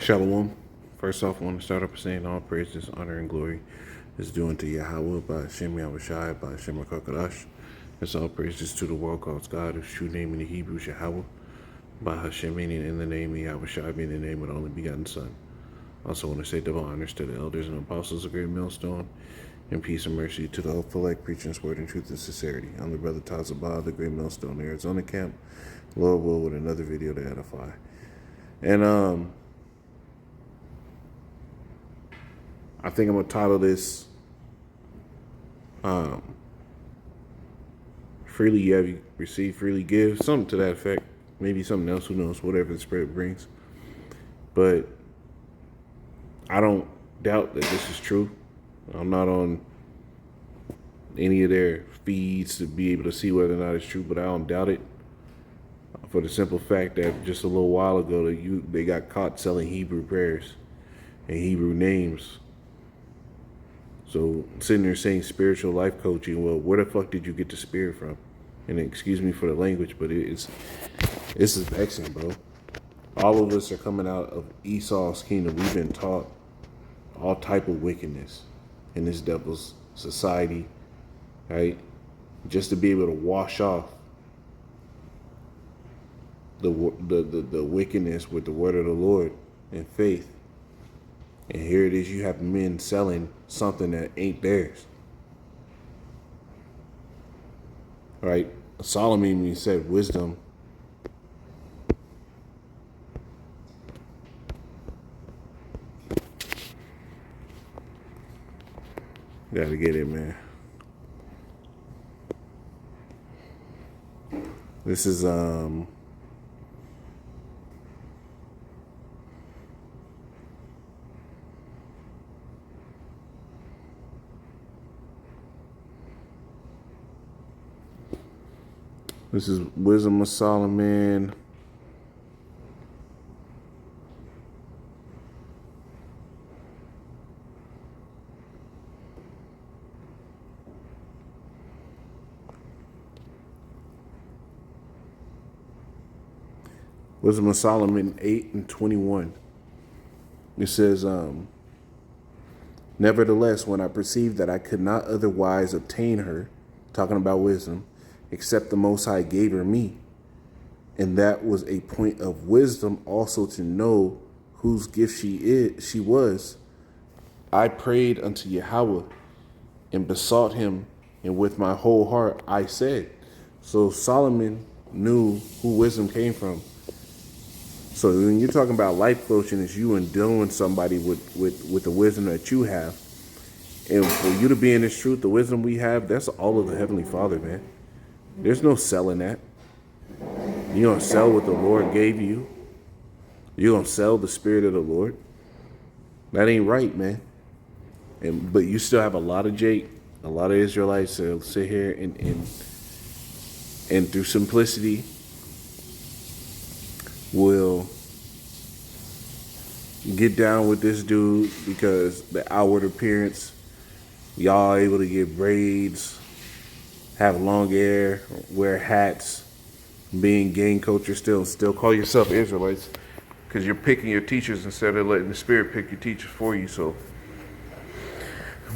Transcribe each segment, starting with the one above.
Shalom. First off, I want to start off by saying all praises, honor, and glory is due unto Yahweh by Hashem Yahushai by Hashem HaKadosh. It's all praises to the world called God, whose true name in the Hebrew is Yahweh, by Hashem meaning in the name of Yahushai being the name of the only begotten Son. Also want to say double honors to the elders and apostles of Great Millstone, and peace and mercy to the hopeful elect preaching his word in truth and sincerity. I'm the brother Tazabah of the Great Millstone Arizona camp. Lord will with another video to edify. And I think I'm gonna title this "Freely You Have Received, Freely Give," something to that effect. Maybe something else. Who knows? Whatever the Spirit brings. But I don't doubt that this is true. I'm not on any of their feeds to be able to see whether or not it's true, but I don't doubt it. For the simple fact that just a little while ago, they got caught selling Hebrew prayers and Hebrew names. So sitting there saying spiritual life coaching, well, where the fuck did you get the spirit from? And excuse me for the language, but this is vexing, bro. All of us are coming out of Esau's kingdom. We've been taught all type of wickedness in this devil's society, right? Just to be able to wash off the wickedness with the word of the Lord and faith. And here it is, you have men selling something that ain't theirs. Right? Solomon, when he said wisdom, gotta get it, man. This is This is Wisdom of Solomon. Wisdom of Solomon 8:21. It says, nevertheless, when I perceived that I could not otherwise obtain her, talking about wisdom, except the Most High gave her me. And that was a point of wisdom also to know whose gift she was. I prayed unto Yahweh and besought him, and with my whole heart I said. So Solomon knew who wisdom came from. So when you're talking about life coaching, it's you endowing somebody with the wisdom that you have. And for you to be in this truth, the wisdom we have, that's all of the Heavenly Father, man. There's no selling that. You're going to sell what the Lord gave you. You're going to sell the Spirit of the Lord. That ain't right, man. But you still have a lot of Israelites that sit here and through simplicity will get down with this dude because the outward appearance, y'all able to get braids, have long hair, wear hats, being gang coaches, still call yourself Israelites because you're picking your teachers instead of letting the Spirit pick your teachers for you. So,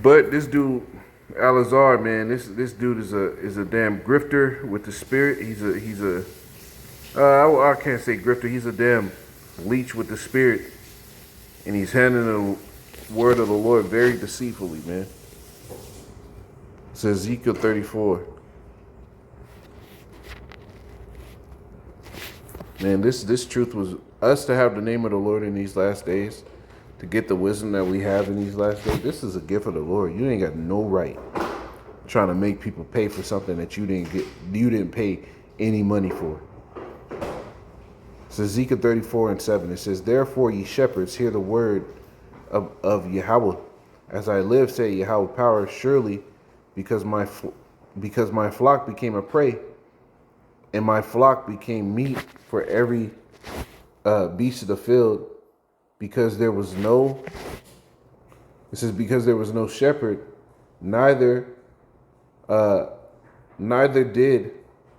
but this dude Alazar, man, this dude is a damn grifter with the Spirit. I can't say grifter. He's a damn leech with the Spirit, and he's handling the word of the Lord very deceitfully, man. It's Ezekiel 34. Man, this truth was us to have the name of the Lord in these last days, to get the wisdom that we have in these last days. This is a gift of the Lord. You ain't got no right trying to make people pay for something that you didn't pay any money for. It's Ezekiel 34:7. It says, therefore, ye shepherds, hear the word of Yahweh. As I live, say Yahweh power, surely because my flock became a prey, and my flock became meat for every beast of the field, because there was no shepherd, neither did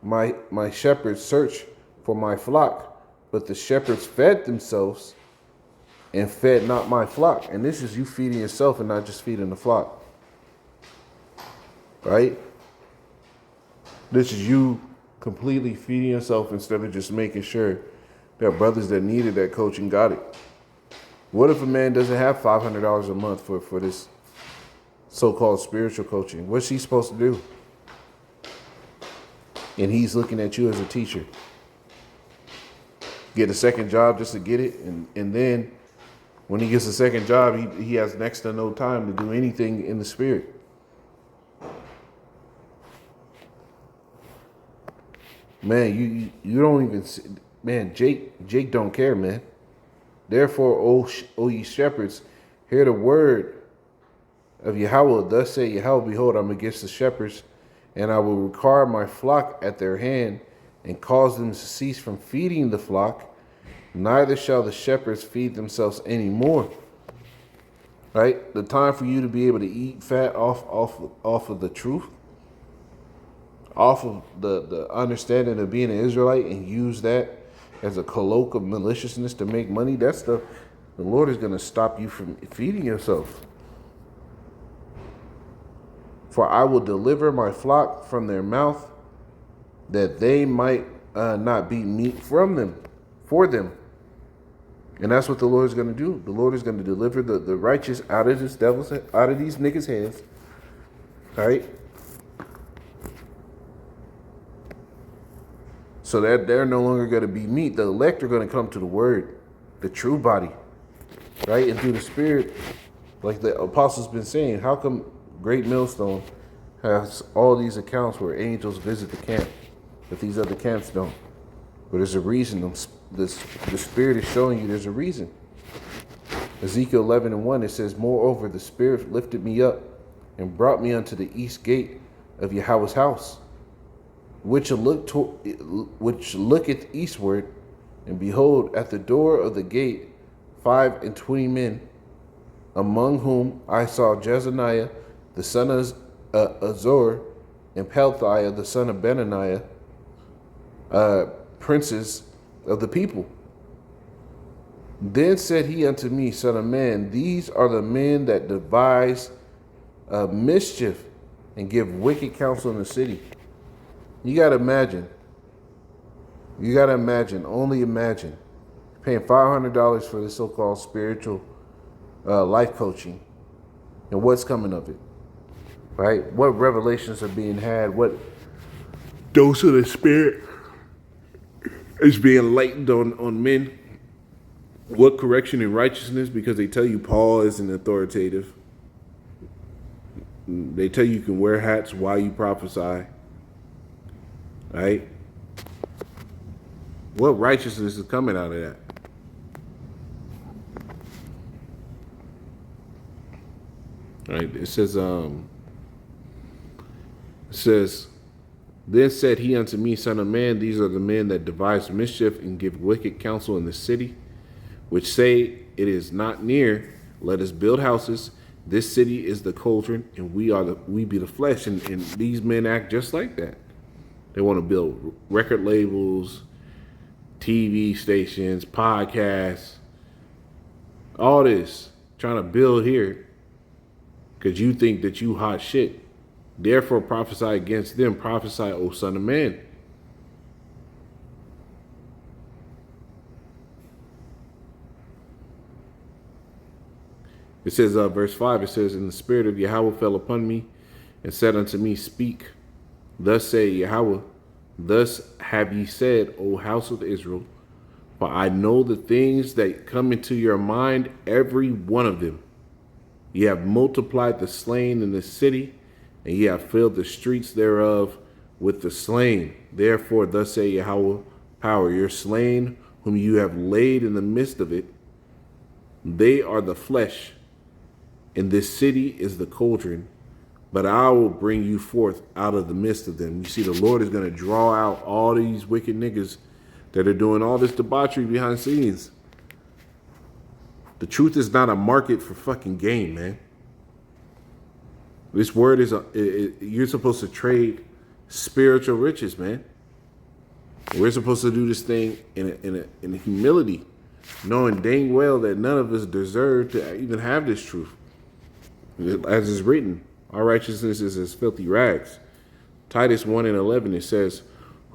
my shepherds search for my flock, but the shepherds fed themselves and fed not my flock. And this is you feeding yourself and not just feeding the flock. Right? This is you completely feeding yourself instead of just making sure that brothers that needed that coaching got it. What if a man doesn't have $500 a month for this so-called spiritual coaching? What's he supposed to do? And he's looking at you as a teacher. Get a second job just to get it. And then when he gets a second job, he has next to no time to do anything in the spirit. Man, you don't even see, man, Jake don't care, man. Therefore, O ye shepherds, hear the word of Yahweh. Thus say Yahweh, behold, I'm against the shepherds, and I will require my flock at their hand, and cause them to cease from feeding the flock. Neither shall the shepherds feed themselves any more. Right? The time for you to be able to eat fat off of the truth, off of the understanding of being an Israelite, and use that as a cloak of maliciousness to make money, that's the Lord is going to stop you from feeding yourself. For I will deliver my flock from their mouth, that they might not be meat for them. And that's what the Lord is going to do. The Lord is going to deliver the righteous out of these niggas' hands. All right? So that they're no longer going to be meat. The elect are going to come to the word, the true body, right? And through the spirit, like the apostles been saying, how come Great Millstone has all these accounts where angels visit the camp, but these other camps don't? But there's a reason. The spirit is showing you there's a reason. Ezekiel 11:1, it says, moreover, the spirit lifted me up and brought me unto the east gate of Yahweh's house, which looketh eastward, and behold, at the door of the gate 25 men, among whom I saw Jezaniah the son of Azor, and Pelthiah the son of Benaniah, princes of the people. Then said he unto me, son of man, these are the men that devise mischief and give wicked counsel in the city. You got to imagine. Only imagine. Paying $500 for this so-called spiritual life coaching. And what's coming of it? Right? What revelations are being had? What dose of the spirit is being lightened on men? What correction and righteousness? Because they tell you Paul isn't authoritative. They tell you can wear hats while you prophesy. Right? What righteousness is coming out of that? Right? It says, then said he unto me, son of man, these are the men that devise mischief and give wicked counsel in the city, which say it is not near, let us build houses. This city is the cauldron, and we be the flesh. And these men act just like that. They want to build record labels, TV stations, podcasts, all this, trying to build here because you think that you hot shit. Therefore prophesy against them. Prophesy, O son of man. It says, verse 5, it says, and the spirit of Yahweh fell upon me and said unto me, speak. Thus say Yahweh, thus have ye said, O house of Israel, for I know the things that come into your mind, every one of them. Ye have multiplied the slain in the city, and ye have filled the streets thereof with the slain. Therefore, thus say Yahweh, power, your slain, whom you have laid in the midst of it, they are the flesh, and this city is the cauldron. But I will bring you forth out of the midst of them. You see, the Lord is going to draw out all these wicked niggas that are doing all this debauchery behind the scenes. The truth is not a market for fucking game, man. This word is, you're supposed to trade spiritual riches, man. We're supposed to do this thing in humility. knowing dang well that none of us deserve to even have this truth. As is written, our righteousness is as filthy rags. Titus 1:11, it says,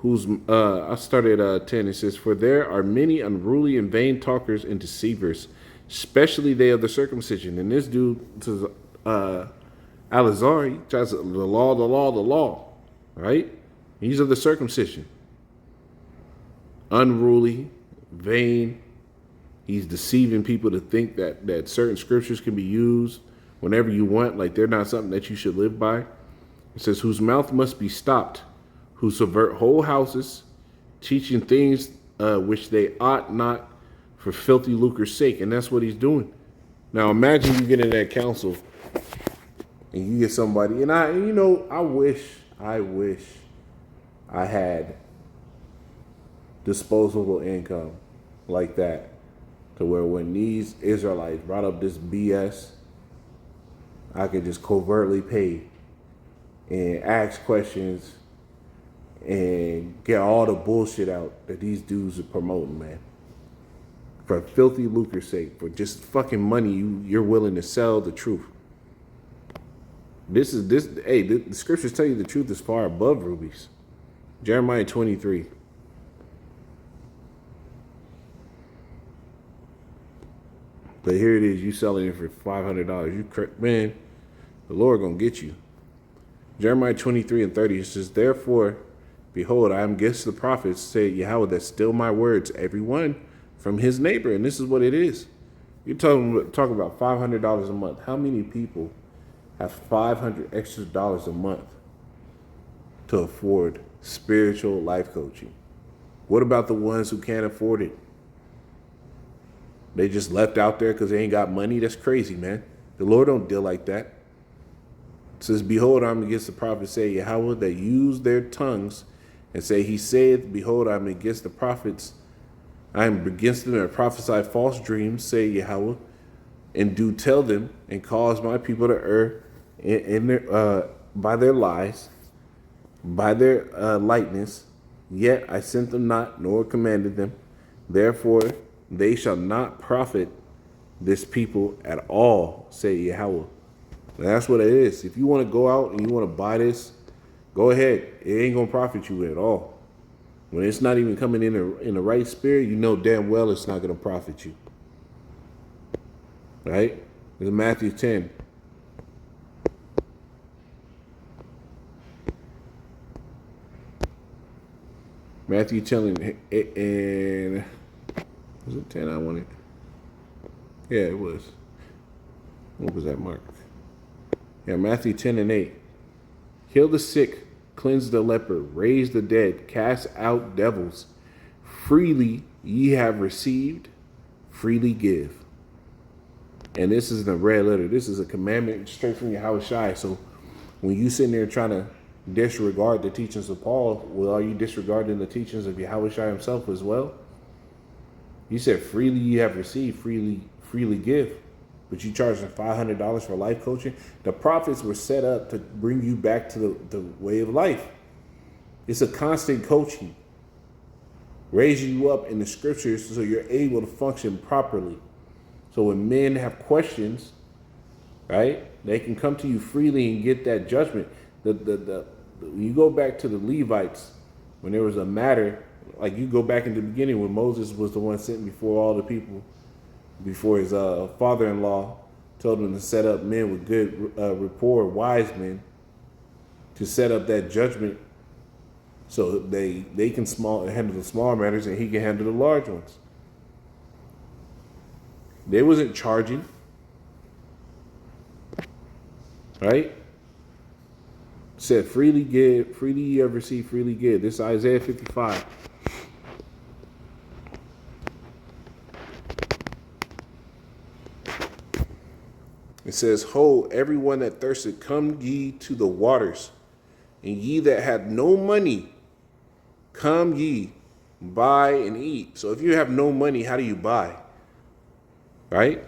I started at 10, it says, for there are many unruly and vain talkers and deceivers, especially they of the circumcision. And this dude, to Alazar, he tries to, the law, right? He's of the circumcision. Unruly, vain. He's deceiving people to think that certain scriptures can be used whenever you want, like they're not something that you should live by. It says, whose mouth must be stopped, who subvert whole houses, teaching things which they ought not for filthy lucre's sake. And that's what he's doing. Now imagine you get in that council and you get somebody, and I wish I had disposable income like that, to where when these Israelites brought up this BS, I could just covertly pay and ask questions and get all the bullshit out that these dudes are promoting, man. For filthy lucre's sake, for just fucking money, you're willing to sell the truth. The scriptures tell you the truth is far above rubies. Jeremiah 23. But here it is, you selling it for $500. Man, the Lord gonna get you. Jeremiah 23:30, it says, therefore, behold, I am against the prophets, say Yahweh, that steal my words, every one from his neighbor. And this is what it is. You're talking about $500 a month. How many people have $500 extra a month to afford spiritual life coaching? What about the ones who can't afford it? They just left out there because they ain't got money? That's crazy, man. The Lord don't deal like that. It says, behold, I'm against the prophets, say Yahweh, that use their tongues and say, he saith, behold, I'm against the prophets. I am against them that prophesy false dreams, say Yahweh, and do tell them and cause my people to err in their, by their lies, by their lightness. Yet I sent them not, nor commanded them. Therefore, they shall not profit this people at all, say Yahweh. And that's what it is. If you want to go out and you want to buy this, go ahead. It ain't going to profit you at all. When it's not even coming in the right spirit, you know damn well it's not going to profit you. Right? It's Matthew 10. Matthew 10 and was it 10 I wanted? Yeah, it was. What was that, Mark? Yeah, Matthew 10:8. Heal the sick, cleanse the leper, raise the dead, cast out devils. Freely ye have received, freely give. And this is the red letter. This is a commandment straight from Yahweh Shai. So when you sitting there trying to disregard the teachings of Paul, well, are you disregarding the teachings of Yahweh Shai himself as well? He said, freely you have received, freely give. But you charging $500 for life coaching? The prophets were set up to bring you back to the way of life. It's a constant coaching, raising you up in the scriptures so you're able to function properly. So when men have questions, right, they can come to you freely and get that judgment. When you go back to the Levites, when there was a matter, like you go back in the beginning when Moses was the one sent before all the people, before his father-in-law told him to set up men with good rapport, wise men, to set up that judgment so they can handle the small matters and he can handle the large ones. They wasn't charging, right? Said freely give, freely ye have received, freely give. This is Isaiah 55. It says, ho, everyone that thirsteth, come ye to the waters, and ye that have no money, come ye, buy and eat. So if you have no money, how do you buy? Right?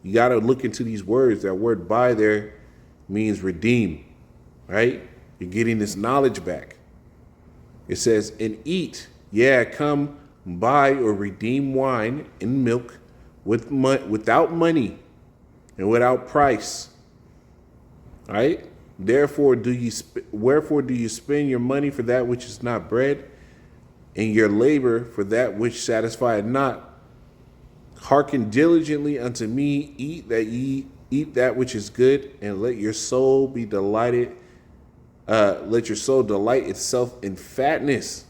You got to look into these words. That word buy there means redeem, right? You're getting this knowledge back. It says, and eat. Yeah, come buy or redeem wine and milk without money and without price. All right. Wherefore do you spend your money for that which is not bread, and your labor for that which satisfieth not? Hearken diligently unto me, eat that which is good, and let your soul be delighted. Let your soul delight itself in fatness.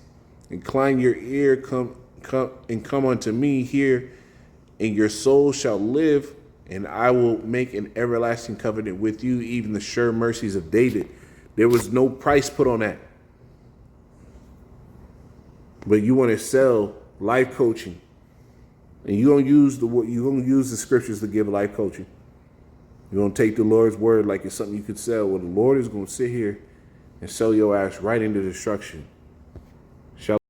Incline your ear, come unto me, hear, and your soul shall live, and I will make an everlasting covenant with you, even the sure mercies of David. There was no price put on that. But you want to sell life coaching, and you don't use the scriptures to give life coaching. You're gonna take the Lord's word like it's something you could sell. Well, the Lord is gonna sit here and sell your ass right into destruction.